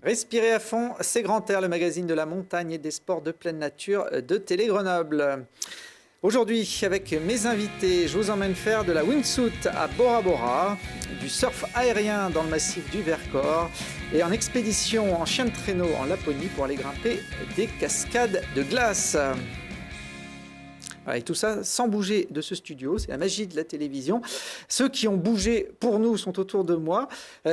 Respirez à fond, c'est Grand Air, le magazine de la montagne et des sports de pleine nature de Télé Grenoble. Aujourd'hui, avec mes invités, je vous emmène faire de la wingsuit à Bora Bora, du surf aérien dans le massif du Vercors et en expédition en chien de traîneau en Laponie pour aller grimper des cascades de glace. Voilà, et tout ça sans bouger de ce studio, c'est la magie de la télévision. Ceux qui ont bougé pour nous sont autour de moi.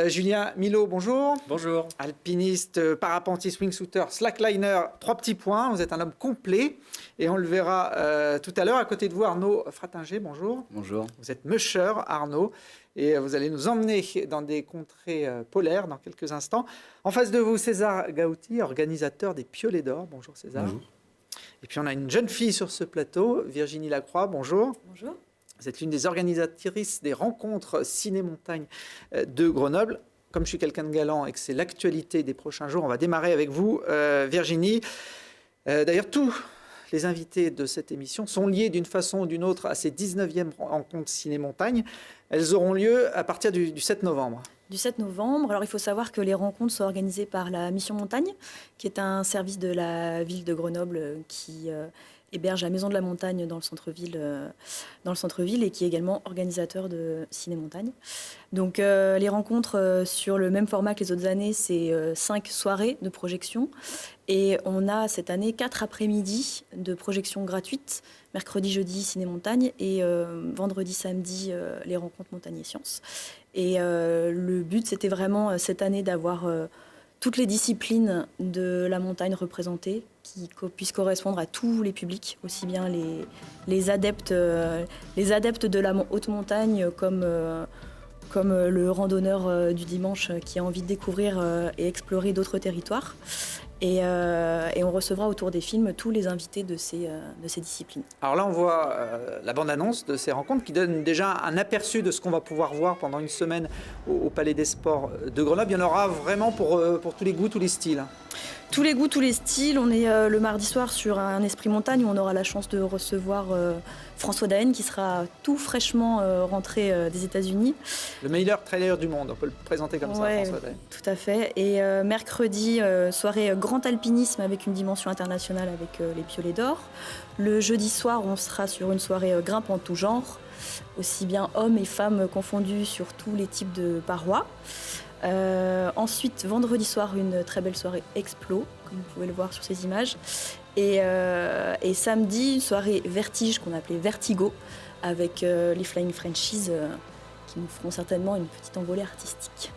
Julien Milot, bonjour. Bonjour. Alpiniste, parapentiste, wingsuiter, slackliner, 3 petits points. Vous êtes un homme complet et on le verra tout à l'heure. À côté de vous, Arnaud Fratinger, bonjour. Bonjour. Vous êtes musher, Arnaud, et vous allez nous emmener dans des contrées polaires dans quelques instants. En face de vous, César Gauti, organisateur des Piolets d'Or. Bonjour César. Bonjour. Et puis on a une jeune fille sur ce plateau, Virginie Lacroix, bonjour. Bonjour. Vous êtes l'une des organisatrices des rencontres ciné-montagne de Grenoble. Comme je suis quelqu'un de galant et que c'est l'actualité des prochains jours, on va démarrer avec vous, Virginie. D'ailleurs, tous les invités de cette émission sont liés d'une façon ou d'une autre à ces 19e rencontres ciné-montagne. Elles auront lieu à partir du 7 novembre. Du 7 novembre. Alors, il faut savoir que les rencontres sont organisées par la Mission Montagne, qui est un service de la ville de Grenoble qui héberge la Maison de la Montagne dans le centre-ville et qui est également organisateur de ciné-montagne. Donc, les rencontres sur le même format que les autres années, c'est 5 soirées de projection. Et on a cette année 4 après-midi de projection gratuite, mercredi, jeudi, ciné-montagne, et vendredi, samedi, les rencontres montagne et sciences. Et le but, c'était vraiment cette année d'avoir toutes les disciplines de la montagne représentées, qui puissent correspondre à tous les publics, aussi bien les adeptes de la haute montagne comme le randonneur du dimanche qui a envie de découvrir et explorer d'autres territoires. Et on recevra autour des films tous les invités de ces disciplines. Alors là, on voit la bande-annonce de ces rencontres qui donne déjà un aperçu de ce qu'on va pouvoir voir pendant une semaine au Palais des Sports de Grenoble. Il y en aura vraiment pour tous les goûts, tous les styles. Tous les goûts, tous les styles. On est le mardi soir sur un esprit montagne où on aura la chance de recevoir François Daen qui sera tout fraîchement rentré des États-Unis. Le meilleur trailer du monde, on peut le présenter comme ça, François Daen. Tout à fait. Et mercredi, soirée grand alpinisme avec une dimension internationale avec les Piolets d'Or. Le jeudi soir, on sera sur une soirée grimpe en tout genre, aussi bien hommes et femmes confondus sur tous les types de parois. Ensuite, vendredi soir, une très belle soirée Explo, comme vous pouvez le voir sur ces images. Et samedi, une soirée Vertige qu'on appelait Vertigo, avec les Flying Frenchies qui nous feront certainement une petite envolée artistique.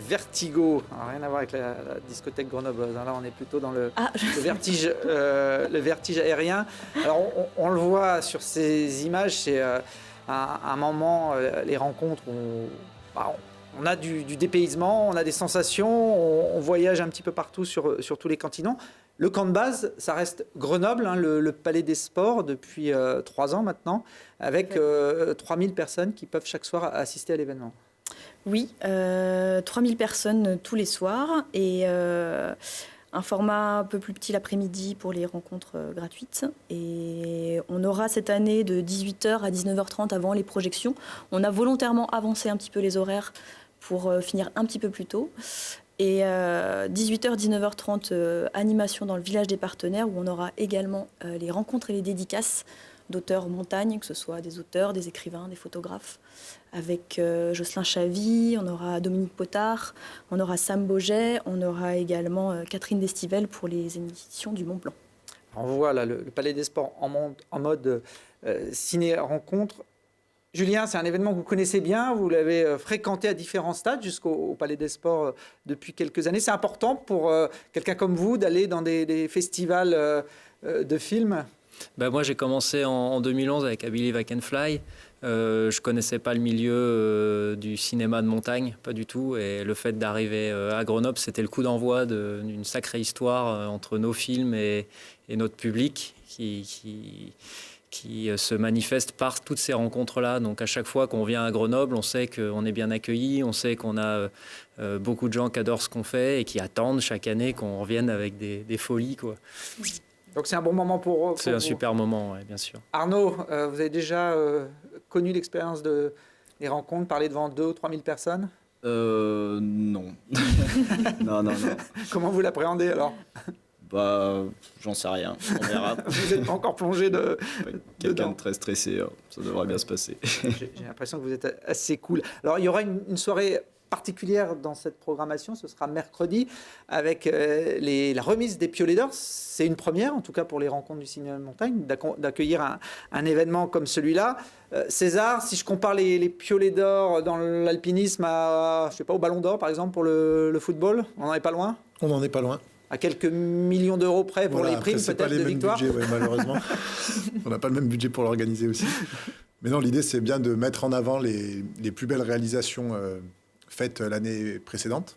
Vertigo, alors, rien à voir avec la discothèque Grenoble. Là, on est plutôt dans le vertige, le vertige aérien. Alors, on le voit sur ces images, c'est un moment, les rencontres où on a du dépaysement, on a des sensations, on voyage un petit peu partout sur tous les continents. Le camp de base, ça reste Grenoble, hein, le Palais des Sports depuis 3 ans maintenant, avec 3000 personnes qui peuvent chaque soir assister à l'événement. Oui, 3000 personnes tous les soirs et un format un peu plus petit l'après-midi pour les rencontres gratuites. Et on aura cette année de 18h à 19h30 avant les projections. On a volontairement avancé un petit peu les horaires pour finir un petit peu plus tôt. Et 18h, 19h30, animation dans le village des partenaires où on aura également les rencontres et les dédicaces d'auteurs montagne, que ce soit des auteurs, des écrivains, des photographes, avec Jocelyn Chavy, on aura Dominique Potard, on aura Sam Boget, on aura également Catherine Destivelle pour les éditions du Mont Blanc. On voit là le Palais des Sports en mode ciné-rencontre. Julien, c'est un événement que vous connaissez bien, vous l'avez fréquenté à différents stades jusqu'au Palais des Sports depuis quelques années. C'est important pour quelqu'un comme vous d'aller dans des festivals de films ? Moi, j'ai commencé en 2011 avec I Believe I Can Fly. Je ne connaissais pas le milieu du cinéma de montagne, pas du tout. Et le fait d'arriver à Grenoble, c'était le coup d'envoi d'une sacrée histoire entre nos films et notre public qui se manifeste par toutes ces rencontres-là. Donc à chaque fois qu'on vient à Grenoble, on sait qu'on est bien accueilli, on sait qu'on a beaucoup de gens qui adorent ce qu'on fait et qui attendent chaque année qu'on revienne avec des folies, quoi. Donc c'est un bon moment pour C'est un vous. super moment, ouais, bien sûr. Arnaud, vous avez déjà connu l'expérience des rencontres, parler devant 2 ou 3 000 personnes ? Non. Non. Comment vous l'appréhendez alors? Bah, j'en sais rien. On verra. Vous n'êtes pas encore plongé Quelqu'un dedans. de très stressé, ça devrait bien se passer. J'ai l'impression que vous êtes assez cool. Alors, il y aura une soirée particulière dans cette programmation. Ce sera mercredi avec la remise des Piolet d'Or. C'est une première, en tout cas pour les rencontres du cinéma de montagne, d'accueillir un événement comme celui-là. César, si je compare les Piolets d'Or dans l'alpinisme à, je sais pas, au Ballon d'Or, par exemple, pour le football, on n'en est pas loin? On n'en est pas loin. À quelques millions d'euros près pour les primes, peut-être, de victoire. Budgets, ouais, malheureusement. On n'a pas le même budget pour l'organiser aussi. Mais non, l'idée, c'est bien de mettre en avant les plus belles réalisations faites l'année précédente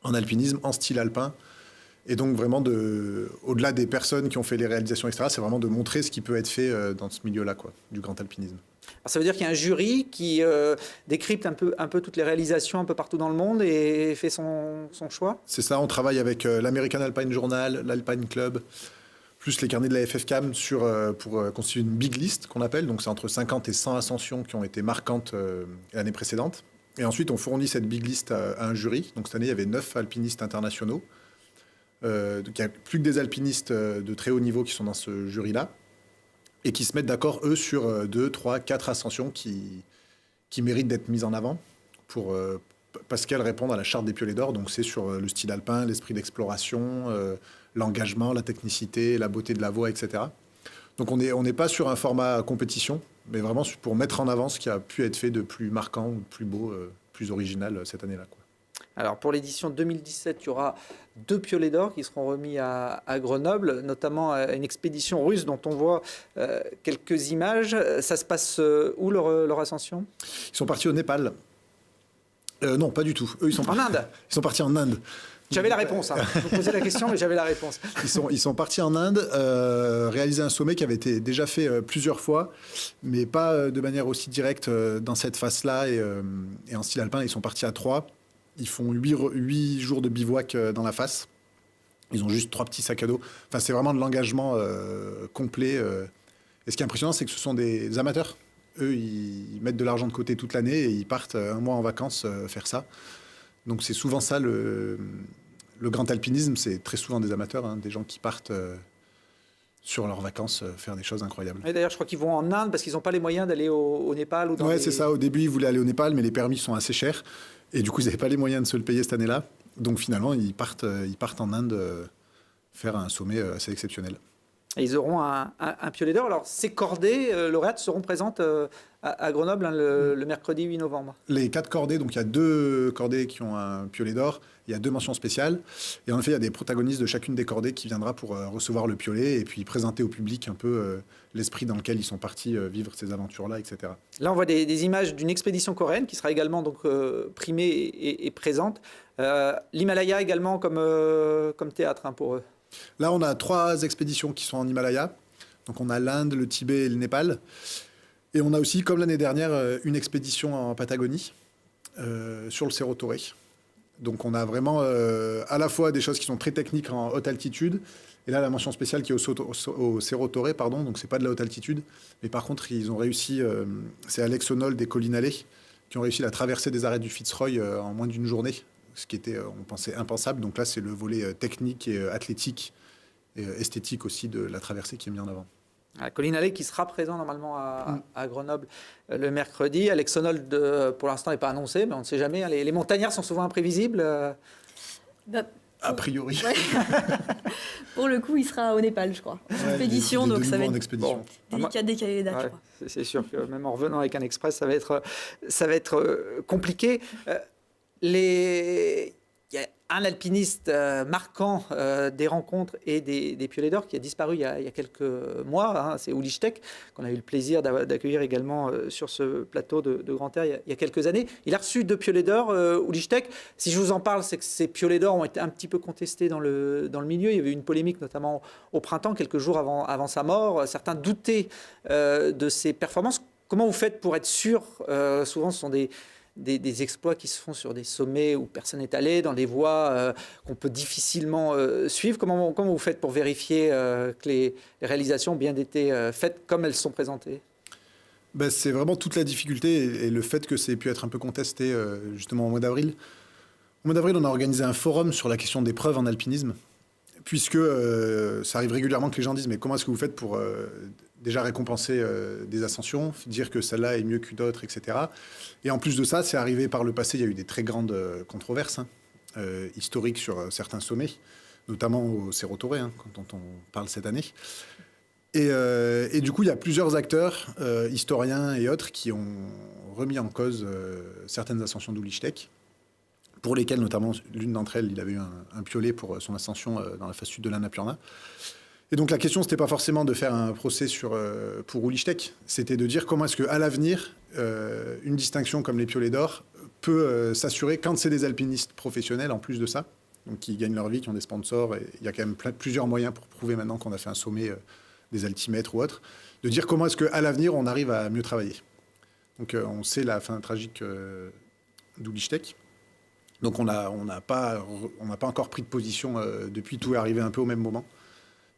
en alpinisme, en style alpin. Et donc, vraiment, au-delà des personnes qui ont fait les réalisations, etc., c'est vraiment de montrer ce qui peut être fait dans ce milieu-là, quoi, du grand alpinisme. Alors, ça veut dire qu'il y a un jury qui décrypte un peu toutes les réalisations un peu partout dans le monde et fait son choix. C'est ça, on travaille avec l'American Alpine Journal, l'Alpine Club, plus les carnets de la FFCAM pour constituer une big list qu'on appelle. Donc c'est entre 50 et 100 ascensions qui ont été marquantes l'année précédente. Et ensuite, on fournit cette big list à un jury. Donc cette année, il y avait 9 alpinistes internationaux. Donc il n'y a plus que des alpinistes de très haut niveau qui sont dans ce jury-là et qui se mettent d'accord, eux, sur 2, 3, 4 ascensions qui méritent d'être mises en avant parce qu'elles répondent à la charte des Piolets d'Or. Donc c'est sur le style alpin, l'esprit d'exploration, l'engagement, la technicité, la beauté de la voie, etc. Donc on n'est pas sur un format compétition, mais vraiment pour mettre en avant ce qui a pu être fait de plus marquant, ou de plus beau, plus original cette année-là, quoi. Alors pour l'édition 2017, il y aura 2 Piolets d'Or qui seront remis à Grenoble, notamment une expédition russe dont on voit quelques images. Ça se passe où leur ascension? Ils sont partis au Népal. Non, pas du tout. Eux, En Inde. Ils sont partis en Inde. J'avais la réponse. Je vous posais la question, mais j'avais la réponse. Ils sont partis en Inde, réaliser un sommet qui avait été déjà fait plusieurs fois, mais pas de manière aussi directe dans cette face-là et en style alpin. Ils sont partis à 3. Ils font 8 jours de bivouac dans la face. Ils ont juste 3 petits sacs à dos. Enfin, c'est vraiment de l'engagement complet. Et ce qui est impressionnant, c'est que ce sont des amateurs. Eux, ils mettent de l'argent de côté toute l'année et ils partent un mois en vacances faire ça. Donc c'est souvent ça, le grand alpinisme, c'est très souvent des amateurs, hein, des gens qui partent sur leurs vacances faire des choses incroyables. Et d'ailleurs, je crois qu'ils vont en Inde parce qu'ils n'ont pas les moyens d'aller au Népal. Ou c'est ça. Au début, ils voulaient aller au Népal, mais les permis sont assez chers. Et du coup, ils n'avaient pas les moyens de se le payer cette année-là. Donc finalement, ils partent en Inde faire un sommet assez exceptionnel. Et ils auront un Piolet d'Or. Alors, ces cordées lauréates seront présentes à Grenoble le mercredi 8 novembre. Les 4 cordées, donc il y a 2 cordées qui ont un Piolet d'Or, il y a 2 mentions spéciales. Et en effet, il y a des protagonistes de chacune des cordées qui viendra pour recevoir le Piolet et puis présenter au public un peu l'esprit dans lequel ils sont partis vivre ces aventures-là, etc. Là, on voit des images d'une expédition coréenne qui sera également donc, primée et présente. L'Himalaya également comme théâtre pour eux. Là, on a 3 expéditions qui sont en Himalaya. Donc, on a l'Inde, le Tibet et le Népal. Et on a aussi, comme l'année dernière, une expédition en Patagonie, sur le Cerro Torre. Donc, on a vraiment à la fois des choses qui sont très techniques en haute altitude. Et là, la mention spéciale qui est au Cerro Torre, pardon. Donc, c'est pas de la haute altitude. Mais par contre, ils ont réussi, c'est Alex Honnold des Collinale, qui ont réussi la traversée des arêtes du Fitzroy en moins d'une journée. Ce qui était, on pensait, impensable. Donc là, c'est le volet technique et athlétique et esthétique aussi de la traversée qui est mis en avant. Collinale qui sera présent normalement à Grenoble le mercredi. Alex Honnold, pour l'instant, n'est pas annoncé, mais on ne sait jamais. Les montagnards sont souvent imprévisibles. A priori. Ouais. Pour le coup, il sera au Népal, je crois. En expédition, donc ça va être délicat de décaler les dates, je crois. C'est sûr que même en revenant avec un express, ça va être compliqué. Il y a un alpiniste marquant des rencontres et des Piolets d'Or qui a disparu il y a quelques mois. Hein, c'est Uli Steck, qu'on a eu le plaisir d'accueillir également sur ce plateau de Grand Air il y a quelques années. Il a reçu 2 Piolets d'Or, Uli Steck. Si je vous en parle, c'est que ces Piolets d'Or ont été un petit peu contestés dans le milieu. Il y avait eu une polémique, notamment au printemps, quelques jours avant sa mort. Certains doutaient de ses performances. Comment vous faites pour être sûr? Souvent, ce sont des exploits qui se font sur des sommets où personne n'est allé, dans des voies qu'on peut difficilement suivre. Comment vous faites pour vérifier que les réalisations ont bien été faites comme elles sont présentées? C'est vraiment toute la difficulté et le fait que ça ait pu être un peu contesté justement au mois d'avril. Au mois d'avril, on a organisé un forum sur la question des preuves en alpinisme, puisque ça arrive régulièrement que les gens disent « mais comment est-ce que vous faites pour déjà récompenser des ascensions, dire que celle-là est mieux qu'une autre, etc. » Et en plus de ça, c'est arrivé par le passé, il y a eu des très grandes controverses historiques sur certains sommets, notamment au Cerro Torre, dont on parle cette année. Et du coup, il y a plusieurs acteurs, historiens et autres, qui ont remis en cause certaines ascensions d'Ulichtek, pour lesquelles, notamment, l'une d'entre elles, il avait eu un piolet pour son ascension dans la face sud de l'Annapurna. Et donc, la question, c'était pas forcément de faire un procès pour Ulichtek, c'était de dire comment est-ce qu'à l'avenir, une distinction comme les piolets d'or peut s'assurer quand c'est des alpinistes professionnels, en plus de ça, donc qui gagnent leur vie, qui ont des sponsors, et il y a quand même plusieurs moyens pour prouver maintenant qu'on a fait un sommet des altimètres ou autres, de dire comment est-ce qu'à l'avenir, on arrive à mieux travailler. Donc, on sait la fin tragique d'Ulichtek. Donc, on n'a pas encore pris de position depuis, tout est arrivé un peu au même moment.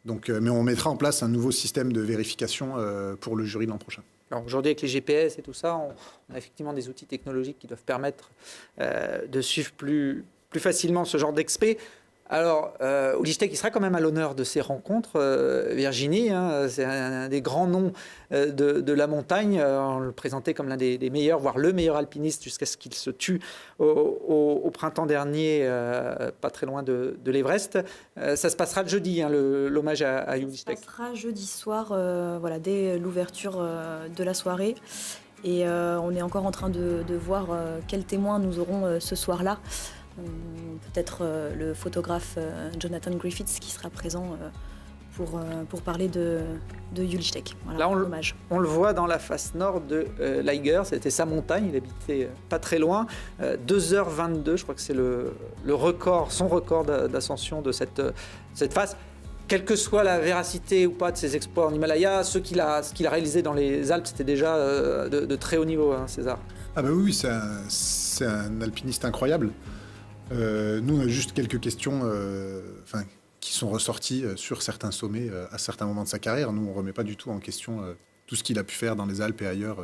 Donc, mais on mettra en place un nouveau système de vérification pour le jury l'an prochain. Alors aujourd'hui, avec les GPS et tout ça, on a effectivement des outils technologiques qui doivent permettre de suivre plus facilement ce genre d'expé. Alors, Ulichtek, il sera quand même à l'honneur de ces rencontres. Virginie, c'est un des grands noms de la montagne. On le présentait comme l'un des meilleurs, voire le meilleur alpiniste, jusqu'à ce qu'il se tue au printemps dernier, pas très loin de l'Everest. Ça se passera le jeudi, l'hommage à Ulichtek. Ça sera jeudi soir, dès l'ouverture de la soirée. Et on est encore en train de voir quels témoins nous aurons ce soir-là. Peut-être le photographe Jonathan Griffiths qui sera présent pour parler de Ulichtek. Voilà, là, hommage. On le voit dans la face nord de Liger, c'était sa montagne, il habitait pas très loin. 2h22, je crois que c'est le record, son record d'ascension de cette face. Quelle que soit la véracité ou pas de ses exploits en Himalaya, ce qu'il a réalisé dans les Alpes, c'était déjà de très haut niveau, César. Ah oui, c'est un alpiniste incroyable. Nous, on a juste quelques questions qui sont ressorties sur certains sommets à certains moments de sa carrière. Nous, on ne remet pas du tout en question tout ce qu'il a pu faire dans les Alpes et ailleurs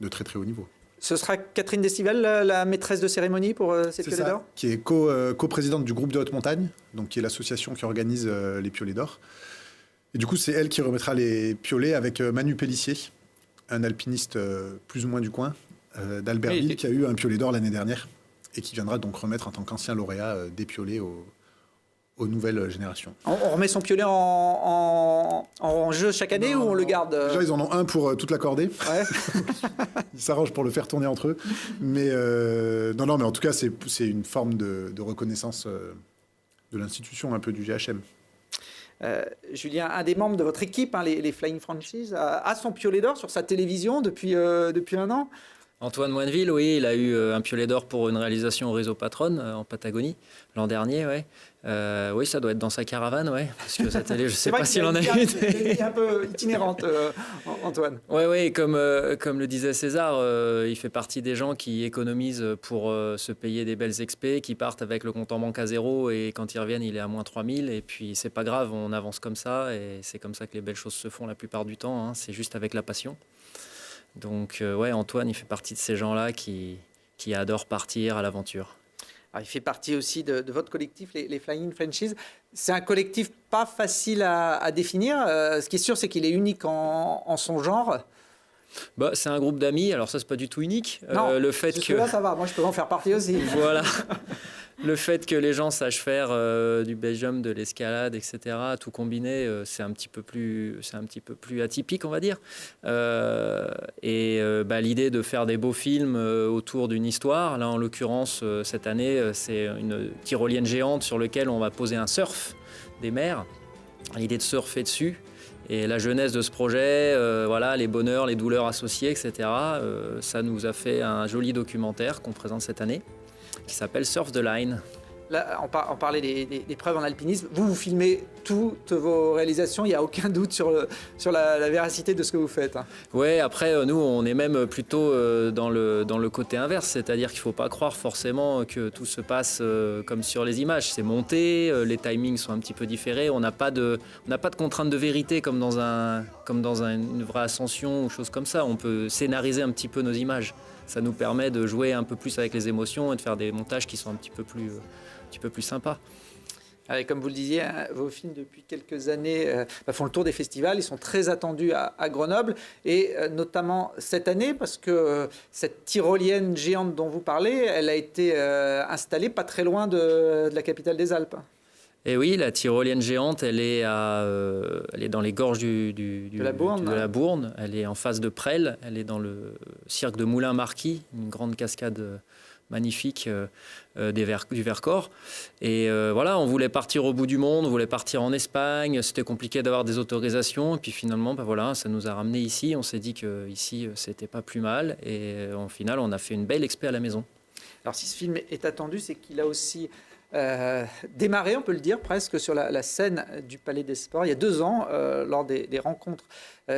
de très très haut niveau. Ce sera Catherine Destivelle, la maîtresse de cérémonie pour ces piolets d'or ? Qui est coprésidente du groupe de haute montagne, donc qui est l'association qui organise les piolets d'or. Et du coup, c'est elle qui remettra les piolets avec Manu Pellissier, un alpiniste plus ou moins du coin, d'Albertville, qui a eu un piolet d'or l'année dernière et qui viendra donc remettre en tant qu'ancien lauréat des piolets aux nouvelles générations. On remet son piolet en jeu chaque année ou on le garde Déjà, ils en ont un pour toute la cordée. Ouais. Ils s'arrangent pour le faire tourner entre eux. Mais mais en tout cas, c'est une forme de reconnaissance de l'institution, un peu du GHM. Julien, un des membres de votre équipe, les Flying Franchise, a son piolet d'or sur sa télévision depuis un an. Antoine Moineville, oui, il a eu un piolet d'or pour une réalisation au réseau Patron en Patagonie l'an dernier, ouais. Oui, ça doit être dans sa caravane, ouais, parce que sa télé, je ne sais pas s'il en a eu. C'est un peu itinérante, Antoine. Oui, comme le disait César, il fait partie des gens qui économisent pour se payer des belles expés, qui partent avec le compte en banque à zéro et quand ils reviennent, il est à moins 3000. Et puis, c'est pas grave, on avance comme ça et c'est comme ça que les belles choses se font la plupart du temps. C'est juste avec la passion. Donc, Antoine, il fait partie de ces gens-là qui adorent partir à l'aventure. Alors, il fait partie aussi de votre collectif, les Flying Franchise. C'est un collectif pas facile à définir. Ce qui est sûr, c'est qu'il est unique en son genre. C'est un groupe d'amis. Alors ça, c'est pas du tout unique. Non, le fait que là, ça va. Moi, je peux en faire partie aussi. Voilà. Le fait que les gens sachent faire du base jump, de l'escalade, etc., tout combiné, c'est un petit peu plus atypique, on va dire. L'idée de faire des beaux films autour d'une histoire, là en l'occurrence cette année, c'est une tyrolienne géante sur laquelle on va poser un surf des mers. L'idée de surfer dessus. Et la jeunesse de ce projet, les bonheurs, les douleurs associées, etc., ça nous a fait un joli documentaire qu'on présente cette année, qui s'appelle Surf the Line. Là, on parlait des preuves en alpinisme. Vous filmez toutes vos réalisations. Il n'y a aucun doute sur la véracité de ce que vous faites. Hein. Ouais, après, nous, on est même plutôt dans le côté inverse. C'est-à-dire qu'il ne faut pas croire forcément que tout se passe comme sur les images. C'est monté, les timings sont un petit peu différés. On n'a pas de contrainte de vérité comme dans une vraie ascension ou chose comme ça. On peut scénariser un petit peu nos images. Ça nous permet de jouer un peu plus avec les émotions et de faire des montages qui sont un petit peu plus sympas. Allez, comme vous le disiez, hein, vos films depuis quelques années font le tour des festivals. Ils sont très attendus à Grenoble et notamment cette année parce que cette tyrolienne géante dont vous parlez, elle a été installée pas très loin de la capitale des Alpes. Et oui, la tyrolienne géante, elle est dans les gorges de la Bourne. Elle est en face de Presles. Elle est dans le cirque de Moulins-Marquis, une grande cascade magnifique du Vercors. Et voilà, on voulait partir au bout du monde, on voulait partir en Espagne. C'était compliqué d'avoir des autorisations. Et puis finalement, voilà, ça nous a ramenés ici. On s'est dit qu'ici, c'était pas plus mal. Et au final, on a fait une belle expé à la maison. Alors si ce film est attendu, c'est qu'il a aussi démarré, on peut le dire, presque sur la scène du Palais des Sports il y a 2 ans, lors des rencontres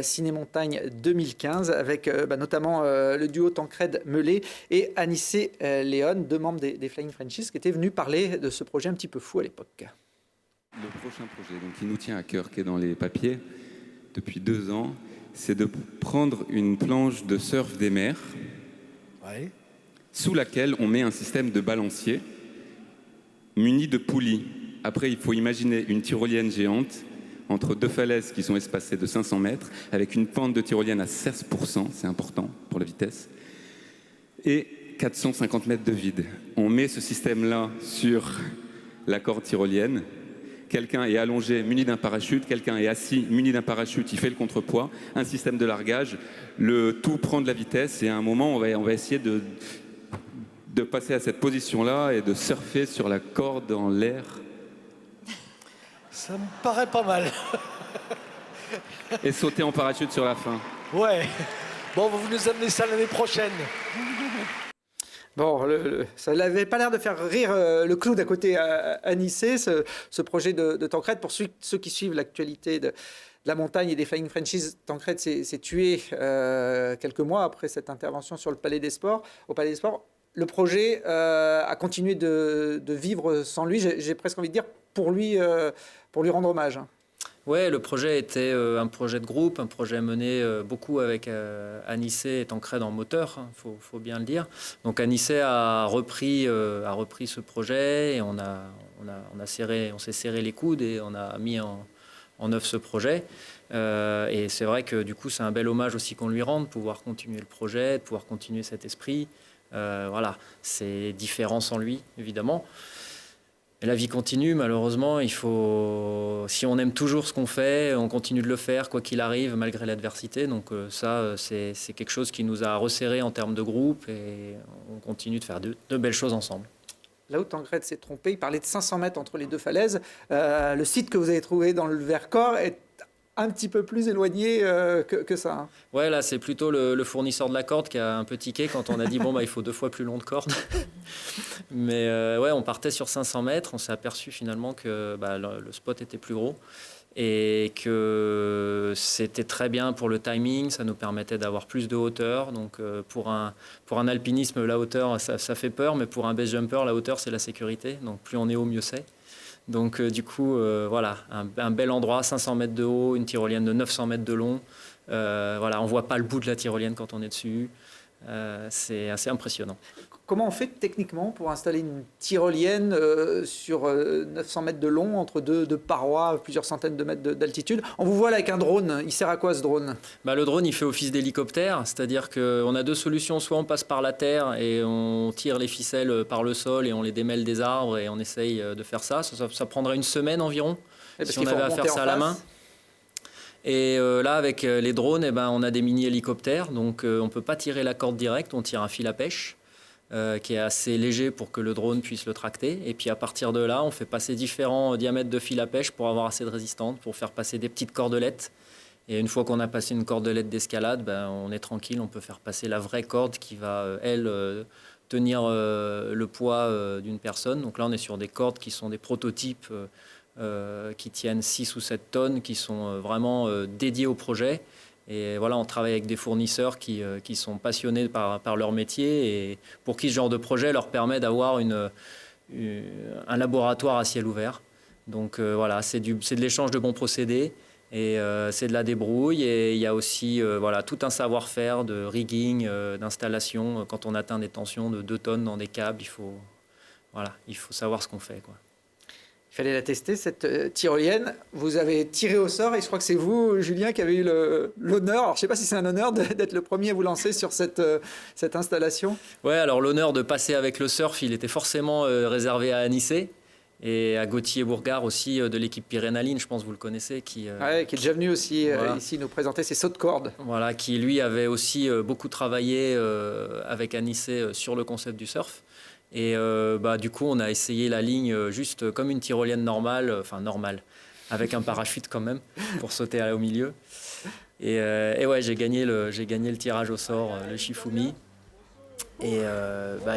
Ciné-Montagne 2015, avec notamment le duo Tancred-Mellet et Anissé Léon, 2 membres des Flying Frenchies, qui étaient venus parler de ce projet un petit peu fou à l'époque. Le prochain projet, donc, qui nous tient à cœur, qui est dans les papiers depuis 2 ans, c'est de prendre une planche de surf des mers, sous laquelle on met un système de balancier muni de poulies. Après, il faut imaginer une tyrolienne géante entre 2 falaises qui sont espacées de 500 mètres, avec une pente de tyrolienne à 16%, c'est important pour la vitesse, et 450 mètres de vide. On met ce système-là sur la corde tyrolienne. Quelqu'un est allongé, muni d'un parachute, quelqu'un est assis, muni d'un parachute, il fait le contrepoids, un système de largage, le tout prend de la vitesse, et à un moment, on va essayer de passer à cette position-là et de surfer sur la corde en l'air. Ça me paraît pas mal. Et sauter en parachute sur la fin. Ouais. Bon, vous nous amenez ça l'année prochaine. Bon, ça n'avait pas l'air de faire rire le clown d'à côté à Nissé, ce projet de Tancred. Pour ceux qui suivent l'actualité de la montagne et des Flying Frenchies, Tancred s'est tué quelques mois après cette intervention sur le Palais des Sports, au Palais des Sports. Le projet a continué de vivre sans lui, j'ai presque envie de dire, pour lui rendre hommage. Ouais, le projet était un projet de groupe, un projet mené beaucoup avec Anissé et Tancred en moteur, faut bien le dire. Donc Anissé a repris ce projet et on s'est serré les coudes et on a mis en œuvre ce projet. Et c'est vrai que du coup, c'est un bel hommage aussi qu'on lui rend, de pouvoir continuer le projet, de pouvoir continuer cet esprit. Voilà, c'est différent sans lui, évidemment. Et la vie continue, malheureusement. Si on aime toujours ce qu'on fait, on continue de le faire, quoi qu'il arrive, malgré l'adversité. Donc ça, c'est quelque chose qui nous a resserrés en termes de groupe et on continue de faire de belles choses ensemble. Là où Tancred s'est trompé, il parlait de 500 mètres entre les 2 falaises. Le site que vous avez trouvé dans le Vercors est un petit peu plus éloigné que ça. Hein. Ouais, là, c'est plutôt le fournisseur de la corde qui a un peu tiqué quand on a dit il faut 2 fois plus long de corde. Mais ouais, on partait sur 500 mètres. On s'est aperçu finalement que le spot était plus gros et que c'était très bien pour le timing. Ça nous permettait d'avoir plus de hauteur. Donc, pour un alpinisme, la hauteur, ça fait peur. Mais pour un base jumper, la hauteur, c'est la sécurité. Donc, plus on est haut, mieux c'est. Donc du coup, voilà, un bel endroit, 500 mètres de haut, une tyrolienne de 900 mètres de long. Voilà, on ne voit pas le bout de la tyrolienne quand on est dessus. C'est assez impressionnant. Comment on fait techniquement pour installer une tyrolienne sur 900 mètres de long, entre deux parois, plusieurs centaines de mètres d'altitude? On vous voit là avec un drone. Il sert à quoi ce drone? Le drone, il fait office d'hélicoptère. C'est-à-dire qu'on a 2 solutions. Soit on passe par la terre et on tire les ficelles par le sol et on les démêle des arbres et on essaye de faire ça. Ça prendrait 1 semaine environ si on avait à faire ça à la main. Et là, avec les drones, on a des mini-hélicoptères. Donc on ne peut pas tirer la corde directe, on tire un fil à pêche. Qui est assez léger pour que le drone puisse le tracter. Et puis à partir de là, on fait passer différents diamètres de fil à pêche pour avoir assez de résistance, pour faire passer des petites cordelettes. Et une fois qu'on a passé une cordelette d'escalade, on est tranquille, on peut faire passer la vraie corde qui va, elle, tenir le poids d'une personne. Donc là, on est sur des cordes qui sont des prototypes qui tiennent 6 ou 7 tonnes, qui sont vraiment dédiées au projet. Et voilà, on travaille avec des fournisseurs qui sont passionnés par leur métier et pour qui ce genre de projet leur permet d'avoir un laboratoire à ciel ouvert. Donc voilà, c'est de l'échange de bons procédés et c'est de la débrouille. Et il y a aussi voilà, tout un savoir-faire de rigging, d'installation. Quand on atteint des tensions de 2 tonnes dans des câbles, il faut savoir ce qu'on fait, quoi. Il fallait la tester, cette tyrolienne. Vous avez tiré au sort et je crois que c'est vous, Julien, qui avez eu l'honneur, alors je ne sais pas si c'est un honneur d'être le premier à vous lancer sur cette installation. Ouais, alors l'honneur de passer avec le surf, il était forcément réservé à Anissé et à Gauthier Bourgard aussi de l'équipe Pyrénaline, je pense que vous le connaissez. Qui est déjà venu aussi voilà. Ici nous présenter ses sauts de corde. Voilà, qui lui avait aussi beaucoup travaillé avec Anissé sur le concept du surf. Et du coup, on a essayé la ligne juste comme une tyrolienne normale, avec un parachute quand même, pour sauter au milieu. Et ouais, j'ai gagné le tirage au sort, le Shifumi. Et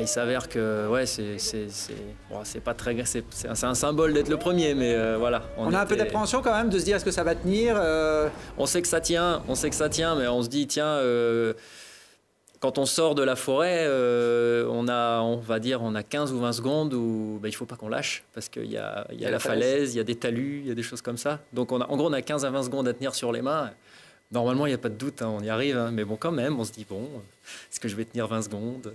il s'avère que ouais, c'est pas très, c'est un symbole d'être le premier, mais voilà. On a un peu d'appréhension quand même de se dire est-ce que ça va tenir. On sait que ça tient, mais on se dit tiens. Quand on sort de la forêt, on a 15 ou 20 secondes où il ne faut pas qu'on lâche parce qu'il y a la falaise, il y a des talus, il y a des choses comme ça. Donc en gros, on a 15 à 20 secondes à tenir sur les mains. Normalement, il n'y a pas de doute, on y arrive. Mais bon, quand même, on se dit, est-ce que je vais tenir 20 secondes?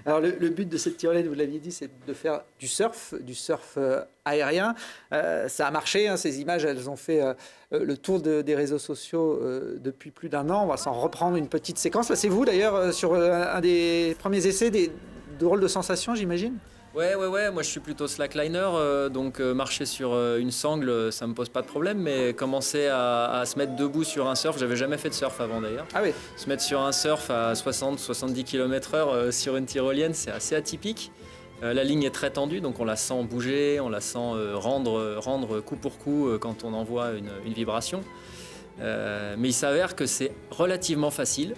Alors le but de cette tyrolienne, vous l'aviez dit, c'est de faire du surf aérien. Ça a marché, hein, ces images, elles ont fait le tour des réseaux sociaux depuis plus d'1 an. On va s'en reprendre une petite séquence. Là, c'est vous d'ailleurs sur un des premiers essais de rôle de sensation, j'imagine. Ouais, moi je suis plutôt slackliner, donc marcher sur une sangle, ça me pose pas de problème, mais commencer à se mettre debout sur un surf, j'avais jamais fait de surf avant d'ailleurs. Ah oui. Se mettre sur un surf à 60-70 km/h sur une tyrolienne, c'est assez atypique. La ligne est très tendue, donc on la sent bouger, on la sent rendre coup pour coup quand on envoie une vibration. Mais il s'avère que c'est relativement facile.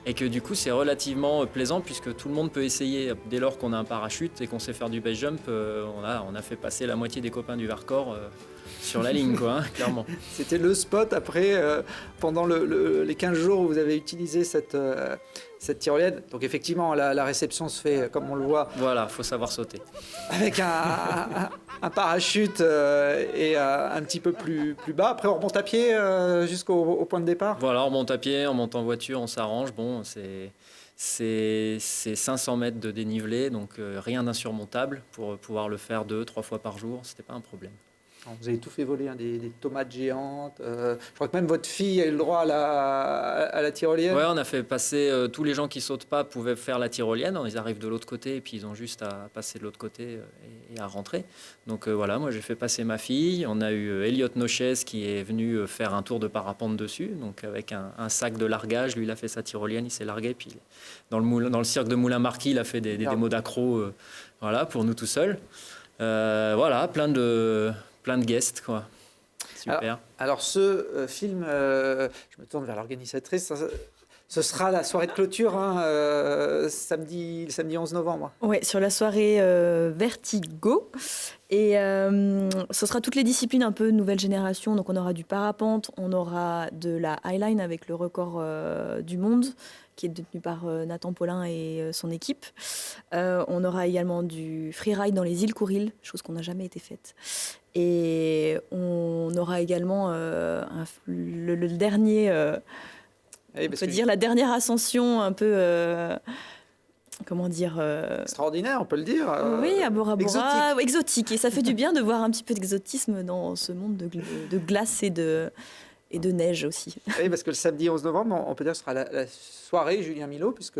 Et que du coup, c'est relativement plaisant puisque tout le monde peut essayer dès lors qu'on a un parachute et qu'on sait faire du base jump. On a fait passer la moitié des copains du Vercors sur la ligne, quoi, hein, clairement. C'était le spot après, pendant les 15 jours où vous avez utilisé cette tyrolienne. Donc effectivement, la réception se fait comme on le voit. Voilà, il faut savoir sauter. Avec un parachute et un petit peu plus bas. Après, on remonte à pied jusqu'au point de départ. Voilà, on monte à pied, on monte en voiture, on s'arrange. Bon, c'est 500 mètres de dénivelé, donc rien d'insurmontable pour pouvoir le faire 2-3 fois par jour. C'était pas un problème. Vous avez tout fait voler, hein, des tomates géantes. Je crois que même votre fille a eu le droit à la tyrolienne. Ouais, on a fait passer tous les gens qui sautent pas pouvaient faire la tyrolienne. Ils arrivent de l'autre côté et puis ils ont juste à passer de l'autre côté et à rentrer. Donc voilà, moi j'ai fait passer ma fille. On a eu Elliot Nochez qui est venu faire un tour de parapente dessus, donc avec un sac de largage. Lui, il a fait sa tyrolienne, il s'est largué. Puis dans le cirque de Moulin-Marquis, il a fait des démos d'accro, voilà, pour nous tout seuls. Voilà, plein de guests, quoi. Super. Alors ce film, je me tourne vers l'organisatrice, ce sera la soirée de clôture, hein, le samedi 11 novembre. Oui, sur la soirée Vertigo. Et ce sera toutes les disciplines un peu nouvelle génération. Donc on aura du parapente, on aura de la highline avec le record du monde, qui est détenu par Nathan Paulin et son équipe. On aura également du freeride dans les îles Kouril, chose qu'on n'a jamais été faite. Et on aura également le dernier, on peut dire la dernière ascension un peu, comment dire extraordinaire, on peut le dire. Oui, à Bora Bora, exotique. Et ça fait du bien de voir un petit peu d'exotisme dans ce monde de glace et de neige aussi. Oui, parce que le samedi 11 novembre, on peut dire que ce sera la soirée Julien Millot, puisque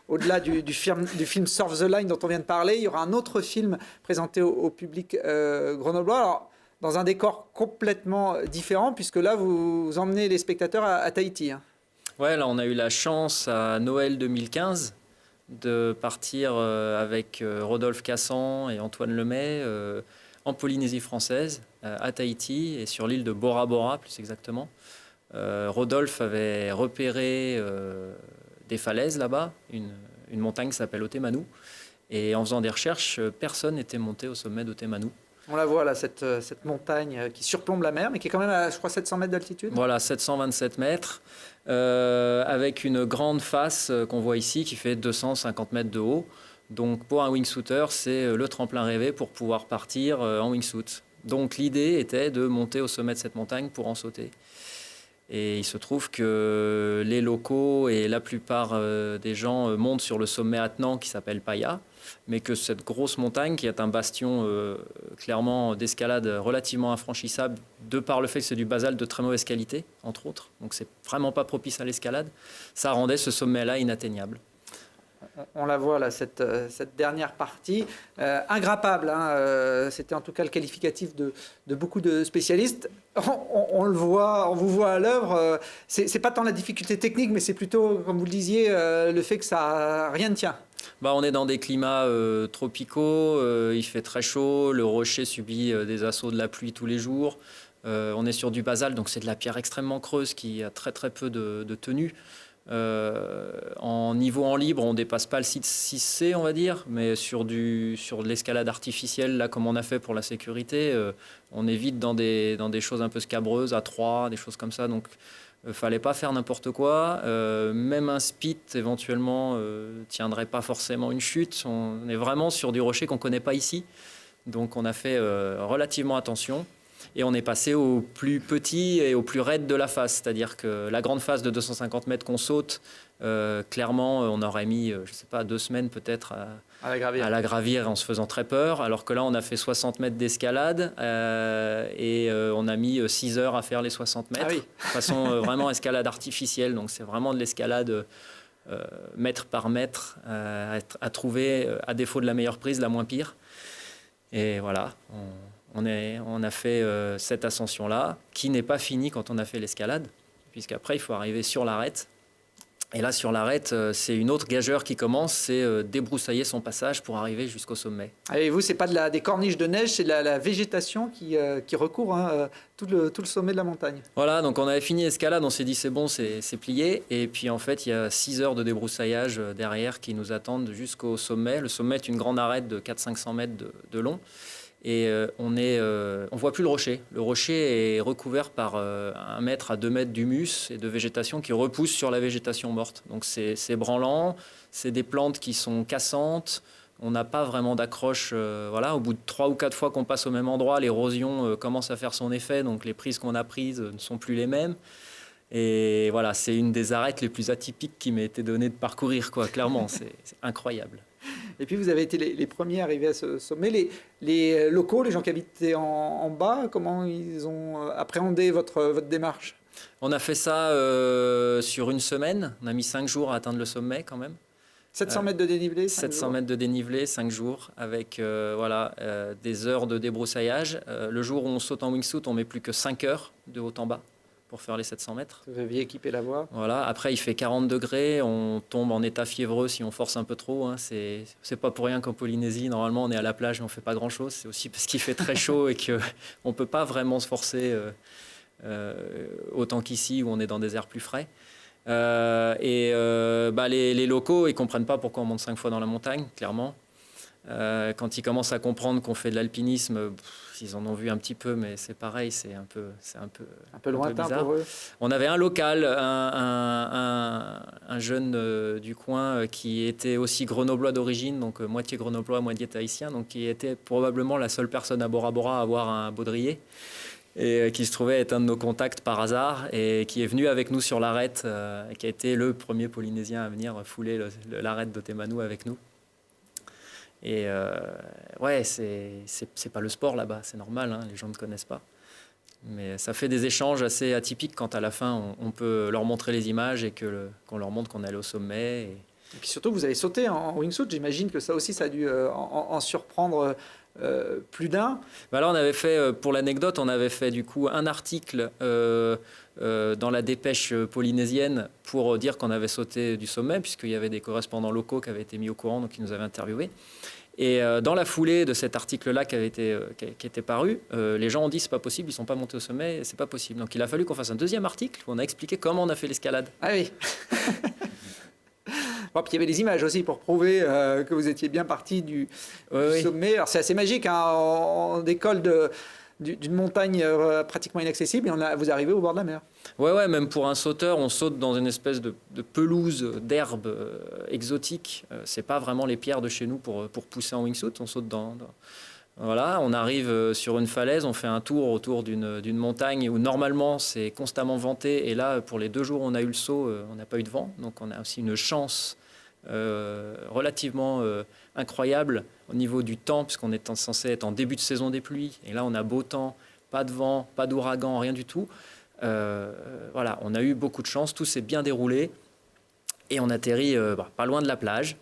au-delà du film Surf the Line dont on vient de parler, il y aura un autre film présenté au public grenoblois. Alors, dans un décor complètement différent, puisque là, vous emmenez les spectateurs à Tahiti. Hein. Ouais, là, on a eu la chance à Noël 2015 de partir avec Rodolphe Cassan et Antoine Lemay en Polynésie française, à Tahiti, et sur l'île de Bora Bora, plus exactement. Rodolphe avait repéré des falaises là-bas, une montagne qui s'appelle Otemanu. Et en faisant des recherches, personne n'était monté au sommet d'Otemanu. On la voit là, cette montagne qui surplombe la mer, mais qui est quand même à, je crois, 700 mètres d'altitude. Voilà, 727 mètres, avec une grande face qu'on voit ici qui fait 250 mètres de haut. Donc pour un wingsuiter, c'est le tremplin rêvé pour pouvoir partir en wingsuit. Donc l'idée était de monter au sommet de cette montagne pour en sauter. Et il se trouve que les locaux et la plupart des gens montent sur le sommet attenant qui s'appelle Paya, mais que cette grosse montagne, qui est un bastion clairement d'escalade relativement infranchissable, de par le fait que c'est du basalte de très mauvaise qualité, entre autres, donc c'est vraiment pas propice à l'escalade, ça rendait ce sommet-là inatteignable. On la voit là, cette dernière partie, ingrappable. Hein, c'était en tout cas le qualificatif de beaucoup de spécialistes. On le voit, on vous voit à l'œuvre. C'est pas tant la difficulté technique, mais c'est plutôt, comme vous le disiez, le fait que rien ne tient. On est dans des climats tropicaux, il fait très chaud, le rocher subit des assauts de la pluie tous les jours. On est sur du basalte, donc c'est de la pierre extrêmement creuse qui a très très peu de tenue. En niveau en libre, on ne dépasse pas le 6C, on va dire, mais sur de l'escalade artificielle, là, comme on a fait pour la sécurité, on est vite dans des choses un peu scabreuses, à 3, des choses comme ça. Donc, il ne fallait pas faire n'importe quoi. Même un spit, éventuellement, tiendrait pas forcément une chute. On est vraiment sur du rocher qu'on ne connaît pas ici. Donc, on a fait relativement attention. Et on est passé au plus petit et au plus raide de la face. C'est-à-dire que la grande face de 250 mètres qu'on saute, clairement, on aurait mis, je ne sais pas, 2 semaines peut-être à la gravir en se faisant très peur. Alors que là, on a fait 60 mètres d'escalade et on a mis 6 heures à faire les 60 mètres. Ah oui. De façon vraiment escalade artificielle. Donc c'est vraiment de l'escalade mètre par mètre à trouver, à défaut de la meilleure prise, la moins pire. Et voilà, on a fait cette ascension-là, qui n'est pas finie quand on a fait l'escalade, puisqu'après, il faut arriver sur l'arête. Et là, sur l'arête, c'est une autre gageure qui commence, c'est débroussailler son passage pour arriver jusqu'au sommet. Et vous, ce n'est pas des corniches de neige, c'est de la végétation qui recouvre tout le sommet de la montagne. Voilà, donc on avait fini l'escalade, on s'est dit c'est bon, c'est plié. Et puis en fait, il y a 6 heures de débroussaillage derrière qui nous attendent jusqu'au sommet. Le sommet est une grande arête de 400-500 mètres de long. Et on voit plus le rocher. Le rocher est recouvert par 1 mètre à 2 mètres d'humus et de végétation qui repousse sur la végétation morte. Donc c'est branlant, c'est des plantes qui sont cassantes. On n'a pas vraiment d'accroche. Voilà. Au bout de 3 ou 4 fois qu'on passe au même endroit, l'érosion commence à faire son effet. Donc les prises qu'on a prises ne sont plus les mêmes. Et voilà, c'est une des arêtes les plus atypiques qui m'a été donnée de parcourir, quoi. Clairement, c'est incroyable. Et puis vous avez été les premiers arrivés à ce sommet. Les locaux, les gens qui habitaient en bas, comment ils ont appréhendé votre démarche? On a fait ça sur une semaine. On a mis 5 jours à atteindre le sommet quand même. 700 mètres de dénivelé, 700 mètres de dénivelé, 5 jours, avec des heures de débroussaillage. Le jour où on saute en wingsuit, on met plus que 5 heures de haut en bas pour faire les 700 mètres. Vous aviez équipé la voie. Voilà. Après, il fait 40 degrés, on tombe en état fiévreux si on force un peu trop. Hein. C'est pas pour rien qu'en Polynésie, normalement, on est à la plage, mais on ne fait pas grand-chose. C'est aussi parce qu'il fait très chaud et qu'on ne peut pas vraiment se forcer autant qu'ici, où on est dans des airs plus frais. Les locaux, ils ne comprennent pas pourquoi on monte 5 fois dans la montagne, clairement. Quand ils commencent à comprendre qu'on fait de l'alpinisme, ils en ont vu un petit peu, mais c'est pareil, c'est un peu lointain bizarre. pour eux. On avait un local, un jeune du coin qui était aussi grenoblois d'origine, donc moitié grenoblois, moitié tahitien, donc qui était probablement la seule personne à Bora Bora à avoir un baudrier, et qui se trouvait être un de nos contacts par hasard, et qui est venu avec nous sur l'arête, qui a été le premier Polynésien à venir fouler l'arête d'Otemanu avec nous. Et c'est pas le sport là-bas, c'est normal, hein, les gens ne connaissent pas. Mais ça fait des échanges assez atypiques quand à la fin on peut leur montrer les images et qu'on leur montre qu'on est allé au sommet. Et puis surtout, vous avez sauté en wingsuit, j'imagine que ça aussi, ça a dû en surprendre plus d'un. Là, on avait fait, pour l'anecdote, on avait fait du coup un article dans la dépêche polynésienne pour dire qu'on avait sauté du sommet, puisqu'il y avait des correspondants locaux qui avaient été mis au courant, donc qui nous avaient interviewés. Et dans la foulée de cet article-là qui était paru, les gens ont dit c'est pas possible, ils sont pas montés au sommet, c'est pas possible. Donc il a fallu qu'on fasse un deuxième article où on a expliqué comment on a fait l'escalade. Ah oui. Bon, puis il y avait les images aussi pour prouver que vous étiez bien parti du Oui. sommet. Alors c'est assez magique, hein, on décolle d'une montagne pratiquement inaccessible et vous arrivez au bord de la mer. Ouais, même pour un sauteur, on saute dans une espèce de pelouse d'herbe exotique. C'est pas vraiment les pierres de chez nous pour pousser en wingsuit. On saute Voilà, on arrive sur une falaise, on fait un tour autour d'une montagne où normalement c'est constamment venté. Et là, pour les 2 jours où on a eu le saut, on n'a pas eu de vent. Donc on a aussi une chance relativement incroyable au niveau du temps, puisqu'on est censé être en début de saison des pluies. Et là, on a beau temps, pas de vent, pas d'ouragan, rien du tout. Voilà, on a eu beaucoup de chance, tout s'est bien déroulé. Et on atterrit pas loin de la plage.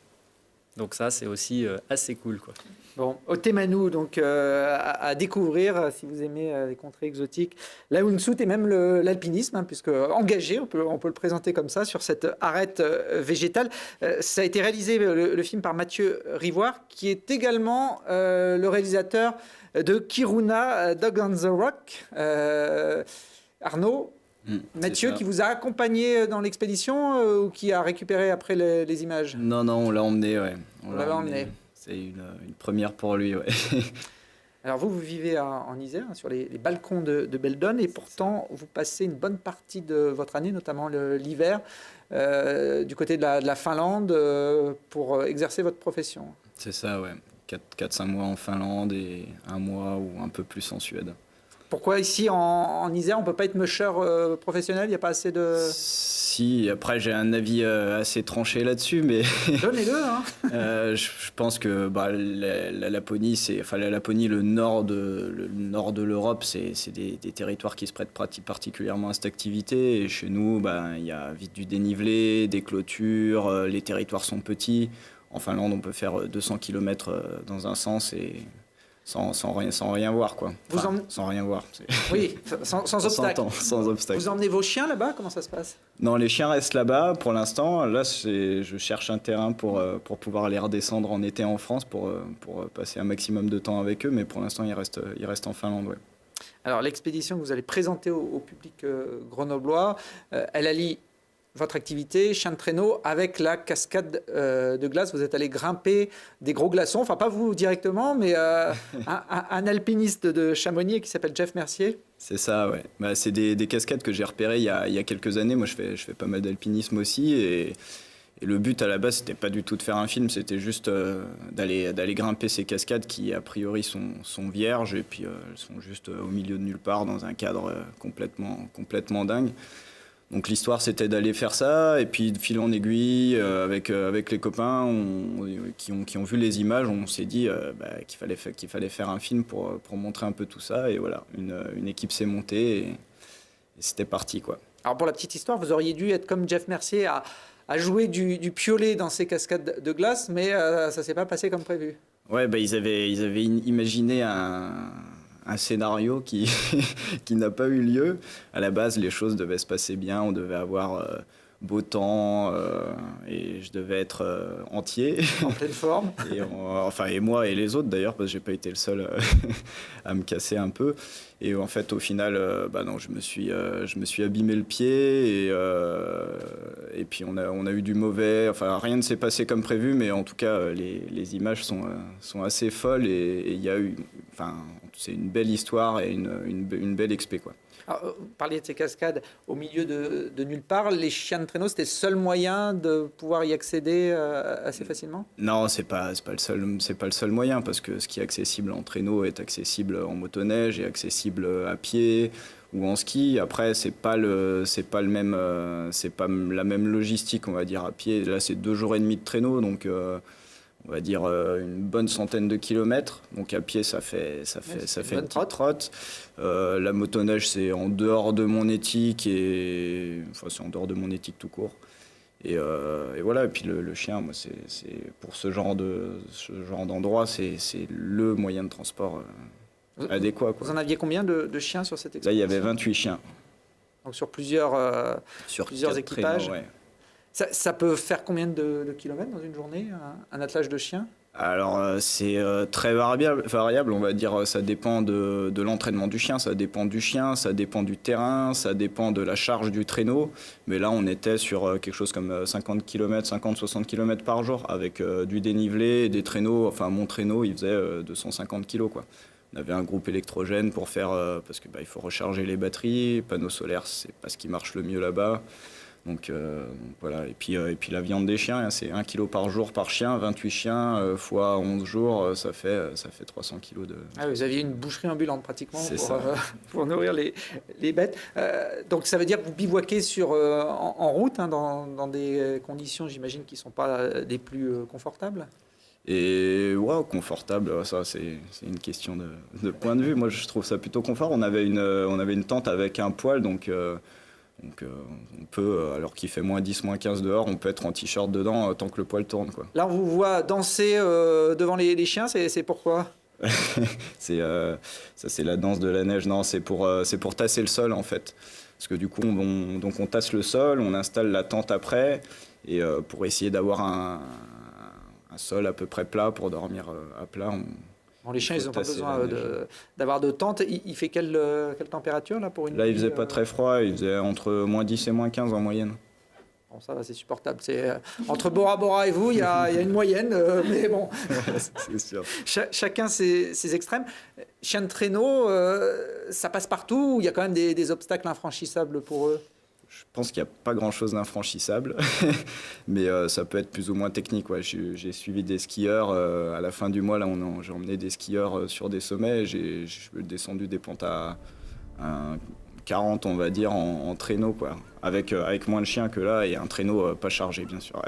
Donc ça, c'est aussi assez cool, quoi. Bon, Otemanou, donc à découvrir si vous aimez les contrées exotiques, la wingsuit et même l'alpinisme, hein, puisque engagé, on peut le présenter comme ça, sur cette arête végétale. Ça a été réalisé, le film, par Mathieu Rivoire, qui est également le réalisateur de Kiruna, Dog on the Rock. Arnaud, Mathieu, qui vous a accompagné dans l'expédition ou qui a récupéré après les images? Non, on l'a emmené, ouais. On l'avait emmené. C'est une première pour lui, ouais. Alors vous vivez en Isère, sur les balcons de Beldon, et pourtant vous passez une bonne partie de votre année, notamment l'hiver, du côté de la Finlande, pour exercer votre profession. C'est ça, ouais. 4-5 mois en Finlande et 1 mois ou un peu plus en Suède. Pourquoi ici en Isère, on ne peut pas être musher professionnel? Il n'y a pas assez de... Si, après j'ai un avis assez tranché là-dessus, mais Donnez-le, hein. je pense que la Laponie, la Laponie, le nord de l'Europe, c'est des territoires qui se prêtent particulièrement à cette activité. Et chez nous, il y a vite du dénivelé, des clôtures, les territoires sont petits. En Finlande, on peut faire 200 km dans un sens et sans rien voir, quoi. Sans rien voir. Oui, sans obstacle. Sans obstacle. Vous emmenez vos chiens là-bas? Comment ça se passe? Non, les chiens restent là-bas pour l'instant. Là, je cherche un terrain pour pouvoir les redescendre en été en France pour passer un maximum de temps avec eux. Mais pour l'instant, ils restent en Finlande, ouais. Alors, l'expédition que vous allez présenter au public grenoblois, elle allie votre activité, chien de traîneau, avec la cascade de glace. Vous êtes allé grimper des gros glaçons, enfin pas vous directement, mais un alpiniste de Chamonix qui s'appelle Jeff Mercier. C'est ça, ouais. C'est des cascades que j'ai repérées il y a quelques années. Moi, je fais pas mal d'alpinisme aussi. Et le but à la base, c'était pas du tout de faire un film, c'était juste d'aller grimper ces cascades qui, a priori, sont vierges. Et puis, elles sont juste au milieu de nulle part, dans un cadre complètement dingue. Donc l'histoire, c'était d'aller faire ça, et puis de fil en aiguille, avec les copains qui ont vu les images, on s'est dit qu'il fallait faire un film pour montrer un peu tout ça, et voilà, une équipe s'est montée, et c'était parti, quoi. Alors pour la petite histoire, vous auriez dû être comme Jeff Mercier à jouer du piolet dans ces cascades de glace, mais ça s'est pas passé comme prévu. Ouais, ils avaient imaginé un scénario qui n'a pas eu lieu. À la base, les choses devaient se passer bien. On devait avoir beau temps et je devais être entier. En pleine forme. Et moi et les autres d'ailleurs, parce que j'ai pas été le seul à me casser un peu. Et en fait, au final, non, je me suis abîmé le pied et puis on a eu du mauvais. Enfin, rien ne s'est passé comme prévu, mais en tout cas, les images sont assez folles et il y a eu. Enfin, c'est une belle histoire et une belle expé, quoi. Alors, vous parliez de ces cascades au milieu de nulle part. Les chiens de traîneau, c'était le seul moyen de pouvoir y accéder assez facilement? Non, c'est pas le seul moyen, parce que ce qui est accessible en traîneau est accessible en motoneige et accessible à pied ou en ski. Après, c'est pas la même logistique, on va dire, à pied. Là, c'est 2 jours et demi de traîneau, donc on va dire une bonne centaine de kilomètres. Donc à pied, ça fait une petite trotte. La motoneige, c'est en dehors de mon éthique c'est en dehors de mon éthique tout court. Et voilà. Et puis le chien, moi, c'est pour ce genre d'endroit, c'est le moyen de transport adéquat, quoi. Vous en aviez combien de chiens sur cette expédition? Là, il y avait 28 chiens. Donc sur plusieurs équipages. Traîneaux, ouais. Ça peut faire combien de kilomètres dans une journée, un attelage de chiens? Alors, c'est très variable, on va dire. Ça dépend de l'entraînement du chien, ça dépend du chien, ça dépend du terrain, ça dépend de la charge du traîneau. Mais là, on était sur quelque chose comme 50 km, 50-60 km par jour, avec du dénivelé, des traîneaux. Enfin, mon traîneau, il faisait 250 kg, quoi. On avait un groupe électrogène pour faire, parce que il faut recharger les batteries. Panneaux solaires, c'est pas ce qui marche le mieux là-bas. Donc voilà, et puis la viande des chiens, hein, c'est 1 kg par jour par chien, 28 chiens fois 11 jours, ça fait 300 kg de... Ah, vous aviez une boucherie ambulante pratiquement C'est pour, ça. pour nourrir les bêtes. Donc ça veut dire que vous bivouaquez en route, hein, dans des conditions, j'imagine, qui ne sont pas des plus confortables. Et ouais, confortable, ça c'est une question de point de vue. Moi je trouve ça plutôt confort. On avait une tente avec un poêle, donc on peut, alors qu'il fait moins 10, moins 15 dehors, on peut être en t-shirt dedans tant que le poêle tourne, quoi. Là, on vous voit danser devant les chiens, c'est pourquoi? Ça c'est la danse de la neige. Non, c'est pour tasser le sol en fait. Parce que du coup, on tasse le sol, on installe la tente après, et pour essayer d'avoir un sol à peu près plat pour dormir à plat. Bon, les chiens, ils n'ont pas tasser besoin la neige. d'avoir de tente. Il fait quelle température là pour une Là, il nuit, faisait pas très froid, il faisait entre moins 10 et moins 15 en moyenne. Bon, ça va, c'est supportable. Entre Bora Bora et vous, il y a une moyenne, mais bon, C'est sûr. chacun ses extrêmes. Chien de traîneau, ça passe partout ou il y a quand même des obstacles infranchissables pour eux? Je pense qu'il n'y a pas grand-chose d'infranchissable, mais ça peut être plus ou moins technique. Ouais. J'ai suivi des skieurs à la fin du mois. Là, j'ai emmené des skieurs sur des sommets. Je suis descendu des pentes à 40, on va dire, en traîneau, quoi. Avec moins de chiens que là, et un traîneau pas chargé, bien sûr.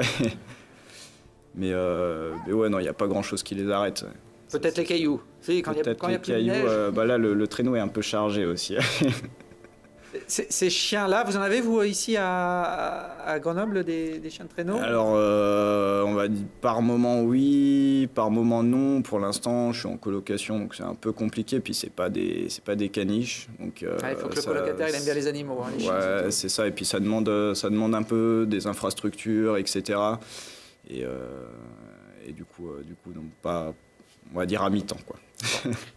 mais ouais, non, il n'y a pas grand-chose qui les arrête. Peut-être les cailloux. Quand il y a Peut-être les plus de cailloux. neige. Là, le traîneau est un peu chargé aussi. Ces chiens-là, vous en avez, vous, ici à Grenoble, des chiens de traîneau? Alors, on va dire par moment oui, par moment non. Pour l'instant, je suis en colocation, donc c'est un peu compliqué. Puis c'est pas des caniches, donc. Il faut que le colocataire il aime bien les animaux, hein, les chiens, Ouais, surtout. c'est ça. Et puis ça demande un peu des infrastructures, etc. Et du coup, donc pas, on va dire à mi-temps, quoi.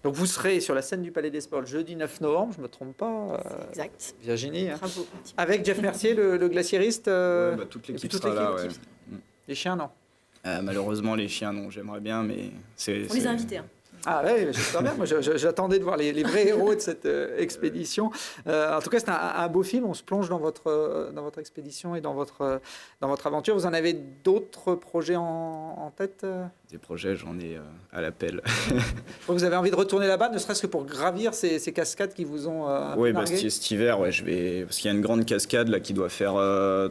Donc vous serez sur la scène du Palais des Sports le jeudi 9 novembre, je ne me trompe pas, Exact. Virginie, hein. Bravo. Avec Jeff Mercier, le glaciériste. Ouais, toute et puis l'équipe toute sera là. l'équipe. Ouais. Les chiens, non. Malheureusement, les chiens, non, j'aimerais bien, mais c'est. On les a invités. Hein. Ah oui, j'espère bien. Moi, j'attendais de voir les vrais héros de cette expédition. En tout cas, c'est un beau film. On se plonge dans votre expédition et dans votre aventure. Vous en avez d'autres projets en tête? Des projets, j'en ai à l'appel. Vous avez envie de retourner là-bas, ne serait-ce que pour gravir ces cascades qui vous ont Oui, nargué? cet hiver, ouais, parce qu'il y a une grande cascade là qui doit faire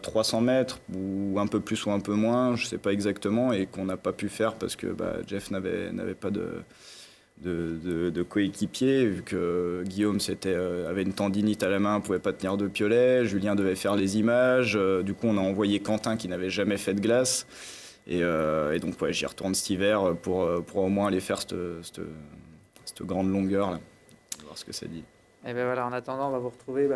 300 mètres ou un peu plus ou un peu moins, je sais pas exactement, et qu'on n'a pas pu faire parce que Jeff n'avait pas de coéquipier, vu que Guillaume avait une tendinite à la main, pouvait pas tenir de piolet, Julien devait faire les images, du coup on a envoyé Quentin qui n'avait jamais fait de glace, et donc ouais, j'y retourne cet hiver pour au moins aller faire cette grande longueur là, voir ce que ça dit. Et bien voilà, en attendant, on va vous retrouver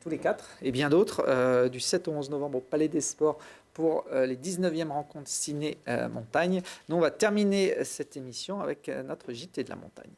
tous les quatre et bien d'autres du 7 au 11 novembre au Palais des Sports pour les 19e rencontres ciné montagne. Nous, on va terminer cette émission avec notre JT de la montagne.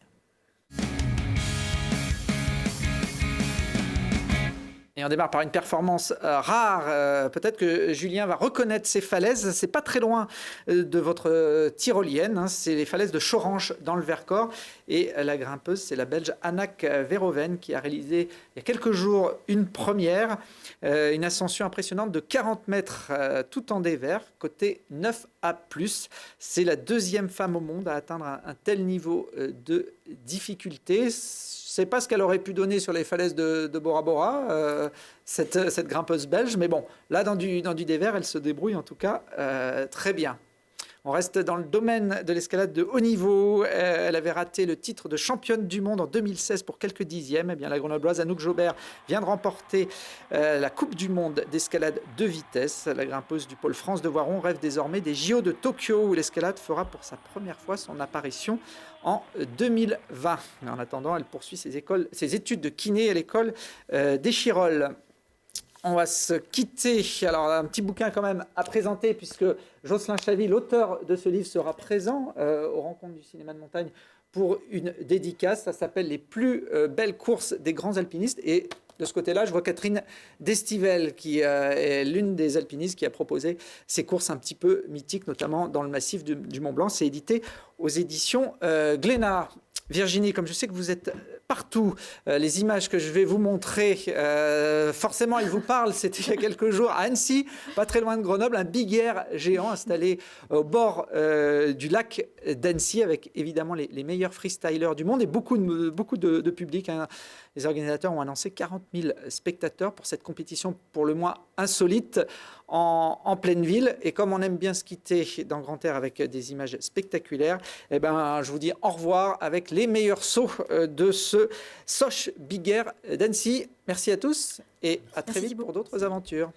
Et on démarre par une performance rare. Peut-être que Julien va reconnaître ces falaises. C'est pas très loin de votre tyrolienne, hein. C'est les falaises de Choranche dans le Vercors. Et la grimpeuse, c'est la Belge Anak Verhoeven qui a réalisé il y a quelques jours une première, une ascension impressionnante de 40 mètres tout en dévers, côté 9A+. C'est la deuxième femme au monde à atteindre un tel niveau de difficulté. C'est pas ce qu'elle aurait pu donner sur les falaises de Bora Bora, cette grimpeuse belge. Mais bon, là, dans du dévers, elle se débrouille en tout cas très bien. On reste dans le domaine de l'escalade de haut niveau. Elle avait raté le titre de championne du monde en 2016 pour quelques dixièmes. Eh bien, la grenobloise Anouk Jobert vient de remporter la Coupe du monde d'escalade de vitesse. La grimpeuse du pôle France de Voiron rêve désormais des JO de Tokyo où l'escalade fera pour sa première fois son apparition en 2020. En attendant, elle poursuit ses études de kiné à l'école d'Échirolles. On va se quitter. Alors, un petit bouquin quand même à présenter, puisque Jocelyn Chavy, l'auteur de ce livre, sera présent aux rencontres du cinéma de montagne pour une dédicace. Ça s'appelle « Les plus belles courses des grands alpinistes ». Et de ce côté-là, je vois Catherine Destivelle, qui est l'une des alpinistes qui a proposé ces courses un petit peu mythiques, notamment dans le massif du Mont-Blanc. C'est édité aux éditions Glénat. Virginie, comme je sais que vous êtes partout, les images que je vais vous montrer, forcément, elles vous parlent. C'était il y a quelques jours à Annecy, pas très loin de Grenoble, un big air géant installé au bord du lac d'Annecy, avec évidemment les meilleurs freestylers du monde et beaucoup de public. Hein. Les organisateurs ont annoncé 40 000 spectateurs pour cette compétition pour le moins insolite en pleine ville. Et comme on aime bien se quitter dans Grand Air avec des images spectaculaires, eh ben, je vous dis au revoir avec les meilleurs sauts de ce Soch Big Air d'Annecy. Merci à tous et à très vite pour d'autres aventures.